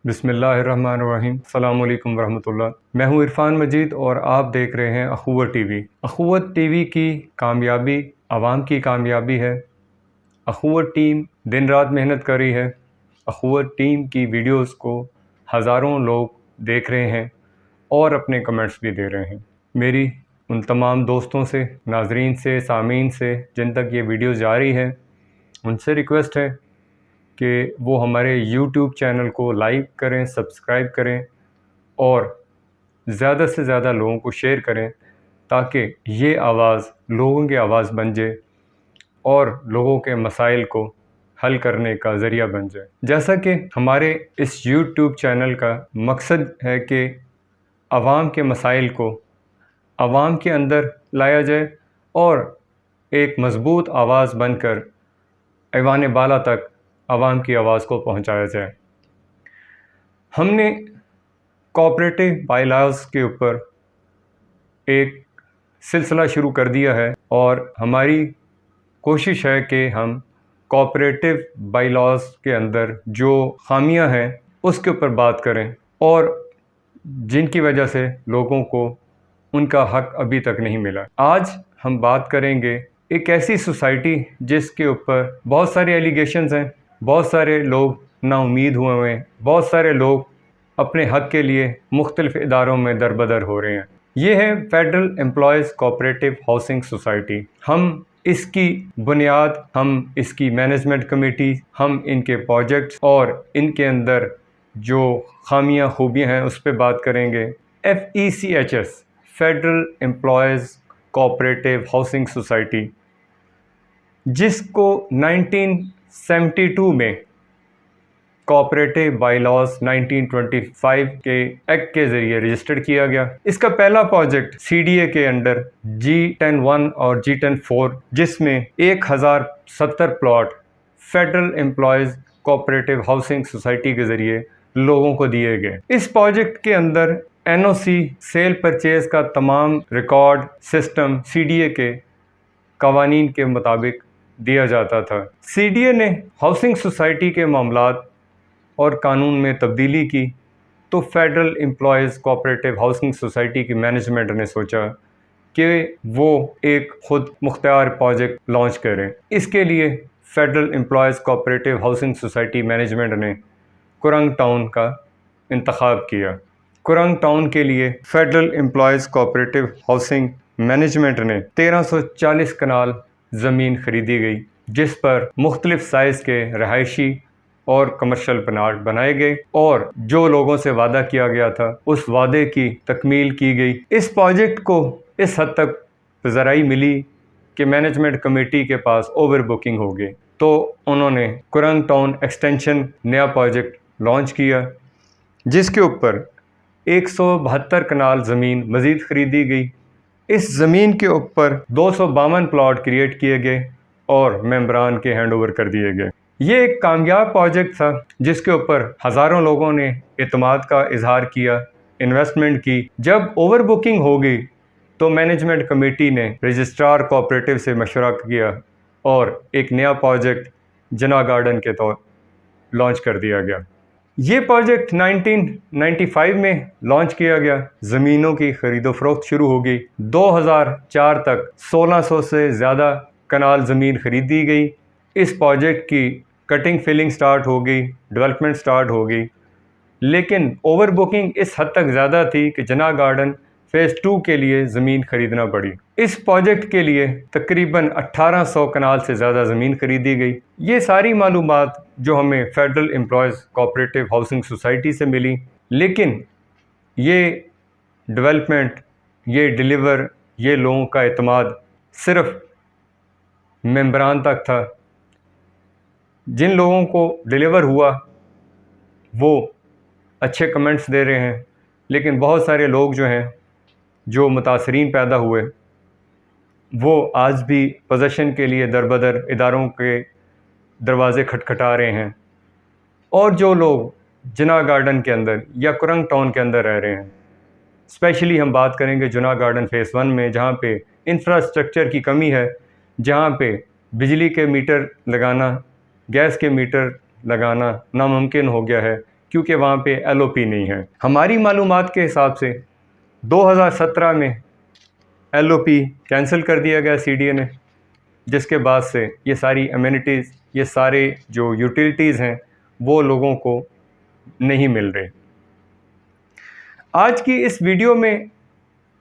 بسم اللہ الرحمن الرحیم۔ السلام علیکم ورحمۃ اللہ۔ میں ہوں عرفان مجید اور آپ دیکھ رہے ہیں اخوت ٹی وی۔ اخوت ٹی وی کی کامیابی عوام کی کامیابی ہے۔ اخوت ٹیم دن رات محنت کر رہی ہے۔ اخوت ٹیم کی ویڈیوز کو ہزاروں لوگ دیکھ رہے ہیں اور اپنے کمنٹس بھی دے رہے ہیں۔ میری ان تمام دوستوں سے، ناظرین سے، سامعین سے جن تک یہ ویڈیوز جا رہی ہے، ان سے ریکویسٹ ہے کہ وہ ہمارے یوٹیوب چینل کو لائک کریں، سبسکرائب کریں اور زیادہ سے زیادہ لوگوں کو شیئر کریں تاکہ یہ آواز لوگوں کی آواز بن جائے اور لوگوں کے مسائل کو حل کرنے کا ذریعہ بن جائے۔ جیسا کہ ہمارے اس یوٹیوب چینل کا مقصد ہے کہ عوام کے مسائل کو عوام کے اندر لایا جائے اور ایک مضبوط آواز بن کر ایوان بالا تک عوام کی آواز کو پہنچایا جائے۔ ہم نے کوآپریٹو بائی لاز کے اوپر ایک سلسلہ شروع کر دیا ہے اور ہماری کوشش ہے کہ ہم کوآپریٹو بائی لاز کے اندر جو خامیاں ہیں اس کے اوپر بات کریں اور جن کی وجہ سے لوگوں کو ان کا حق ابھی تک نہیں ملا۔ آج ہم بات کریں گے ایک ایسی سوسائٹی جس کے اوپر بہت سارے ایلیگیشنز ہیں، بہت سارے لوگ نا امید ہوئے ہیں، بہت سارے لوگ اپنے حق کے لیے مختلف اداروں میں دربدر ہو رہے ہیں۔ یہ ہے federal employees cooperative housing society. ہم اس کی بنیاد، ہم اس کی مینجمنٹ کمیٹی، ہم ان کے پروجیکٹس اور ان کے اندر جو خامیاں خوبیاں ہیں اس پہ بات کریں گے۔ FECHS federal employees cooperative housing society, جس کو 1972 میں کوآپریٹو بائی لاز 1925 کے ایکٹ کے ذریعے رجسٹرڈ کیا گیا۔ اس کا پہلا پروجیکٹ CDA کے انڈر G10-1 اور G10-4، جس میں 1070 plot federal employees cooperative housing society کے ذریعے لوگوں کو دیے گئے۔ اس پروجیکٹ کے اندر NOC سیل پرچیز کا تمام ریکارڈ سسٹم CDA کے قوانین کے مطابق دیا جاتا تھا۔ CDA نے ہاؤسنگ سوسائٹی کے معاملات اور قانون میں تبدیلی کی تو federal employees cooperative housing society کی مینجمنٹ نے سوچا کہ وہ ایک خود مختار پروجیکٹ لانچ کریں۔ اس کے لیے federal employees cooperative housing society management نے کرنگ ٹاؤن کا انتخاب کیا۔ کرنگ ٹاؤن کے لیے federal employees cooperative housing management نے 1340 کنال زمین خریدی گئی، جس پر مختلف سائز کے رہائشی اور کمرشل پلاٹ بنائے گئے اور جو لوگوں سے وعدہ کیا گیا تھا اس وعدے کی تکمیل کی گئی۔ اس پروجیکٹ کو اس حد تک ذرائی ملی کہ مینجمنٹ کمیٹی کے پاس اوور بکنگ ہو گئی، تو انہوں نے کرنگ ٹاؤن ایکسٹینشن نیا پروجیکٹ لانچ کیا، جس کے اوپر 172 کنال زمین مزید خریدی گئی۔ اس زمین کے اوپر 252 پلاٹ کریٹ کیے گئے اور ممبران کے ہینڈ اوور کر دیے گئے۔ یہ ایک کامیاب پروجیکٹ تھا جس کے اوپر ہزاروں لوگوں نے اعتماد کا اظہار کیا، انویسٹمنٹ کی۔ جب اوور بکنگ ہو گئی تو مینجمنٹ کمیٹی نے رجسٹرار کوآپریٹو سے مشورہ کیا اور ایک نیا پروجیکٹ جنا گارڈن کے طور لانچ کر دیا گیا۔ یہ پروجیکٹ 1995 میں لانچ کیا گیا۔ زمینوں کی خرید و فروخت شروع ہو گئی۔ 2004 تک 1600 سے زیادہ کنال زمین خریدی گئی۔ اس پروجیکٹ کی کٹنگ فلنگ سٹارٹ ہو گئی، ڈیولپمنٹ سٹارٹ ہو گئی، لیکن اوور بکنگ اس حد تک زیادہ تھی کہ جنا گارڈن فیز 2 کے لیے زمین خریدنا پڑی۔ اس پروجیکٹ کے لیے تقریباً 1800 کنال سے زیادہ زمین خریدی گئی۔ یہ ساری معلومات جو ہمیں federal employees cooperative housing society سے ملی، لیکن یہ ڈیولپمنٹ، یہ ڈیلیور، یہ لوگوں کا اعتماد صرف ممبران تک تھا۔ جن لوگوں کو ڈیلیور ہوا وہ اچھے کمنٹس دے رہے ہیں، لیکن بہت سارے لوگ جو ہیں جو متاثرین پیدا ہوئے وہ آج بھی پوزیشن کے لیے دربدر اداروں کے دروازے کھٹکھٹا رہے ہیں، اور جو لوگ جنا گارڈن کے اندر یا کرنگ ٹاؤن کے اندر رہ رہے ہیں، اسپیشلی ہم بات کریں گے جنا گارڈن فیز 1 میں، جہاں پہ انفراسٹرکچر کی کمی ہے، جہاں پہ بجلی کے میٹر لگانا، گیس کے میٹر لگانا ناممکن ہو گیا ہے کیونکہ وہاں پہ LOP نہیں ہے۔ ہماری معلومات کے حساب سے 2017 میں LOP کینسل کر دیا گیا CDA نے، جس کے بعد سے یہ ساری امینٹیز، یہ سارے جو یوٹیلیٹیز ہیں وہ لوگوں کو نہیں مل رہے۔ آج کی اس ویڈیو میں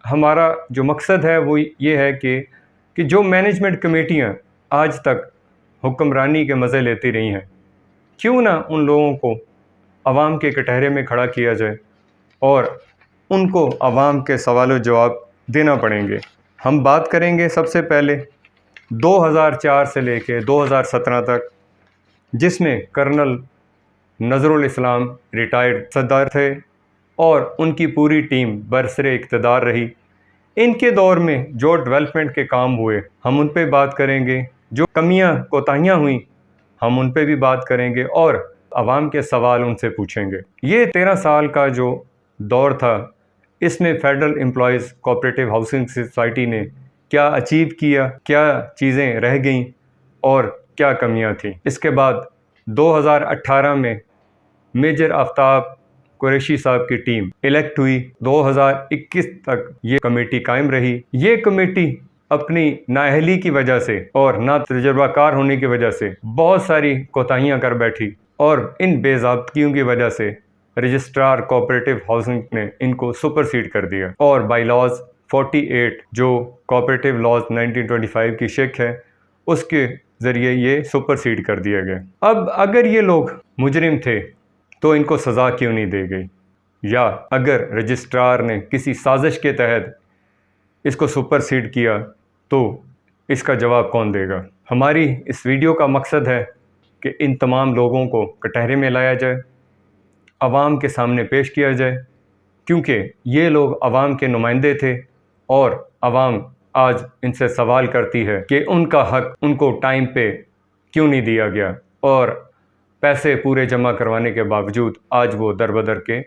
ہمارا جو مقصد ہے وہ یہ ہے کہ جو مینجمنٹ کمیٹیاں آج تک حکمرانی کے مزے لیتی رہی ہیں، کیوں نہ ان لوگوں کو عوام کے کٹہرے میں کھڑا کیا جائے اور ان کو عوام کے سوال و جواب دینا پڑیں گے۔ ہم بات کریں گے سب سے پہلے 2004 سے لے کے 2017 تک، جس میں کرنل نذر الاسلام ریٹائرڈ صدر تھے اور ان کی پوری ٹیم برسر اقتدار رہی۔ ان کے دور میں جو ڈیولپمنٹ کے کام ہوئے ہم ان پہ بات کریں گے، جو کمیاں کوتاہیاں ہوئیں ہم ان پہ بھی بات کریں گے اور عوام کے سوال ان سے پوچھیں گے۔ یہ 13 سال کا جو دور تھا، اس میں federal employees cooperative housing society نے کیا اچیو کیا، کیا چیزیں رہ گئیں اور کیا کمیاں تھیں۔ اس کے بعد 2018 میں میجر آفتاب قریشی صاحب کی ٹیم الیکٹ ہوئی۔ 2021 تک یہ کمیٹی قائم رہی۔ یہ کمیٹی اپنی نااہلی کی وجہ سے اور نہ تجربہ کار ہونے کی وجہ سے بہت ساری کوتاہیاں کر بیٹھی، اور ان بے ضابطگیوں کی وجہ سے رجسٹرار کوآپریٹو ہاؤسنگ نے ان کو سپر سیڈ کر دیا، اور بائی لاز 48 جو کوآپریٹو لاز 1925 کی شک ہے، اس کے ذریعے یہ سپر سیڈ کر دیا گیا۔ اب اگر یہ لوگ مجرم تھے تو ان کو سزا کیوں نہیں دی گئی، یا اگر رجسٹرار نے کسی سازش کے تحت اس کو سپر سیڈ کیا تو اس کا جواب کون دے گا؟ ہماری اس ویڈیو کا مقصد ہے کہ ان تمام لوگوں کو کٹہرے میں لایا جائے، عوام کے سامنے پیش کیا جائے، کیونکہ یہ لوگ عوام کے نمائندے تھے اور عوام آج ان سے سوال کرتی ہے کہ ان کا حق ان کو ٹائم پہ کیوں نہیں دیا گیا، اور پیسے پورے جمع کروانے کے باوجود آج وہ در بدر کے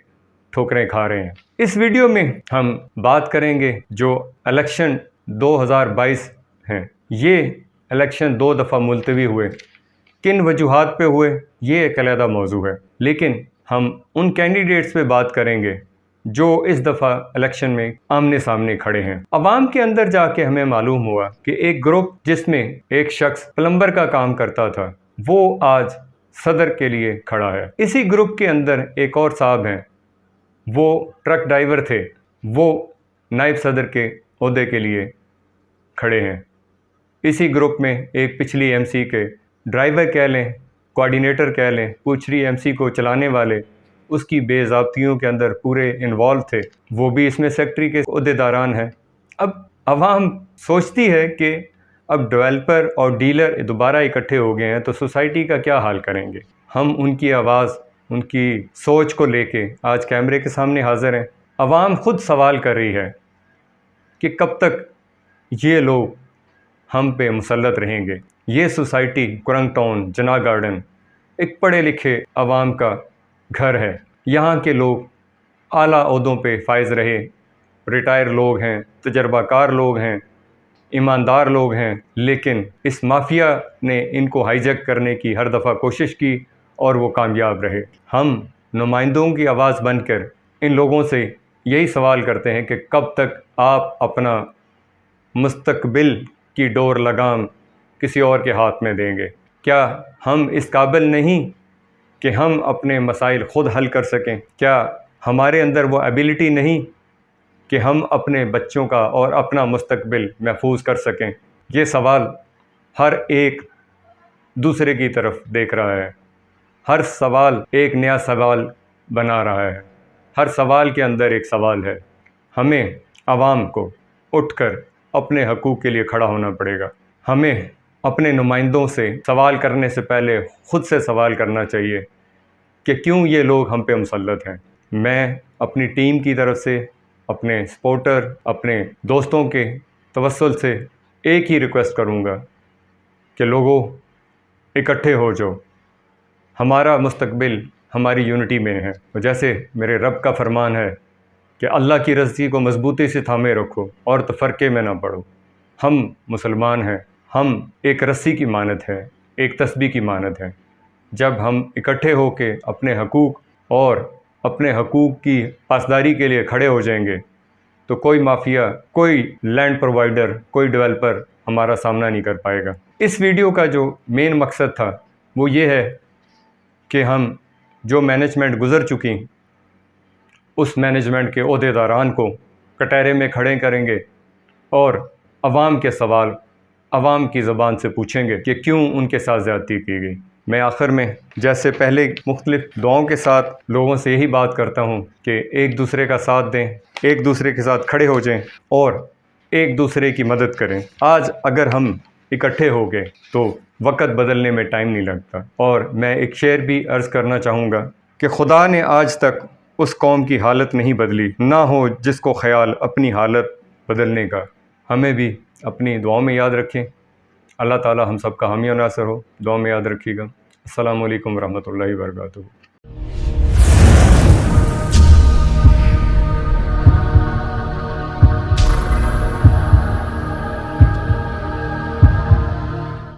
ٹھوکریں کھا رہے ہیں۔ اس ویڈیو میں ہم بات کریں گے جو الیکشن 2022 ہیں، یہ الیکشن 2 دفعہ ملتوی ہوئے، کن وجوہات پہ ہوئے یہ ایک علیحدہ موضوع ہے، لیکن ہم ان کینڈیڈیٹس پہ بات کریں گے جو اس دفعہ الیکشن میں آمنے سامنے کھڑے ہیں۔ عوام کے اندر جا کے ہمیں معلوم ہوا کہ ایک گروپ جس میں ایک شخص پلمبر کا کام کرتا تھا، وہ آج صدر کے لیے کھڑا ہے۔ اسی گروپ کے اندر ایک اور صاحب ہیں، وہ ٹرک ڈرائیور تھے، وہ نائب صدر کے عہدے کے لیے کھڑے ہیں۔ اسی گروپ میں ایک پچھلی MC کے ڈرائیور کہہ لیں، کوآرڈینیٹر کہہ لیں، پوچھری MC کو چلانے والے، اس کی بے ضابطگیوں کے اندر پورے انوالو تھے، وہ بھی اس میں سیکٹری کے عہدیداران ہیں۔ اب عوام سوچتی ہے کہ اب ڈیولپر اور ڈیلر دوبارہ اکٹھے ہو گئے ہیں تو سوسائٹی کا کیا حال کریں گے۔ ہم ان کی آواز، ان کی سوچ کو لے کے آج کیمرے کے سامنے حاضر ہیں۔ عوام خود سوال کر رہی ہے کہ کب تک یہ لوگ ہم پہ مسلط رہیں گے۔ یہ سوسائٹی کرنگ ٹاؤن جناح گارڈن ایک پڑھے لکھے عوام کا گھر ہے۔ یہاں کے لوگ اعلیٰ عہدوں پہ فائز رہے، ریٹائر لوگ ہیں، تجربہ کار لوگ ہیں، ایماندار لوگ ہیں، لیکن اس مافیا نے ان کو ہائی جیک کرنے کی ہر دفعہ کوشش کی اور وہ کامیاب رہے۔ ہم نمائندوں کی آواز بن کر ان لوگوں سے یہی سوال کرتے ہیں کہ کب تک آپ اپنا مستقبل کی ڈور لگام کسی اور کے ہاتھ میں دیں گے؟ کیا ہم اس قابل نہیں کہ ہم اپنے مسائل خود حل کر سکیں؟ کیا ہمارے اندر وہ ایبیلٹی نہیں کہ ہم اپنے بچوں کا اور اپنا مستقبل محفوظ کر سکیں؟ یہ سوال ہر ایک دوسرے کی طرف دیکھ رہا ہے، ہر سوال ایک نیا سوال بنا رہا ہے، ہر سوال کے اندر ایک سوال ہے۔ ہمیں عوام کو اٹھ کر اپنے حقوق کے لیے کھڑا ہونا پڑے گا۔ ہمیں اپنے نمائندوں سے سوال کرنے سے پہلے خود سے سوال کرنا چاہیے کہ کیوں یہ لوگ ہم پہ مسلط ہیں۔ میں اپنی ٹیم کی طرف سے، اپنے سپورٹر، اپنے دوستوں کے توسل سے ایک ہی ریکویسٹ کروں گا کہ لوگوں اکٹھے ہو جاؤ۔ ہمارا مستقبل ہماری یونٹی میں ہے، جیسے میرے رب کا فرمان ہے کہ اللہ کی رضی کو مضبوطی سے تھامے رکھو اور تفرقے میں نہ پڑو۔ ہم مسلمان ہیں، ہم ایک رسی کی مانند ہے، ایک تسبیح کی مانند ہے۔ جب ہم اکٹھے ہو کے اپنے حقوق اور اپنے حقوق کی پاسداری کے لیے کھڑے ہو جائیں گے تو کوئی مافیا، کوئی لینڈ پرووائڈر، کوئی ڈیولپر ہمارا سامنا نہیں کر پائے گا۔ اس ویڈیو کا جو مین مقصد تھا وہ یہ ہے کہ ہم جو مینجمنٹ گزر چکی اس مینجمنٹ کے عہدیداران کو کٹہرے میں کھڑے کریں گے اور عوام کے سوال عوام کی زبان سے پوچھیں گے کہ کیوں ان کے ساتھ زیادتی کی گئی۔ میں آخر میں جیسے پہلے مختلف دعاؤں کے ساتھ لوگوں سے یہی بات کرتا ہوں کہ ایک دوسرے کا ساتھ دیں، ایک دوسرے کے ساتھ کھڑے ہو جائیں اور ایک دوسرے کی مدد کریں۔ آج اگر ہم اکٹھے ہو گئے تو وقت بدلنے میں ٹائم نہیں لگتا۔ اور میں ایک شعر بھی عرض کرنا چاہوں گا کہ خدا نے آج تک اس قوم کی حالت نہیں بدلی، نہ ہو جس کو خیال اپنی حالت بدلنے کا۔ ہمیں بھی اپنی دعاؤں میں یاد رکھیں۔ اللہ تعالی ہم سب کا حامی و ناصر ہو، دعاؤں میں یاد رکھیے گا۔ السلام علیکم ورحمۃ اللہ وبرکاتہ۔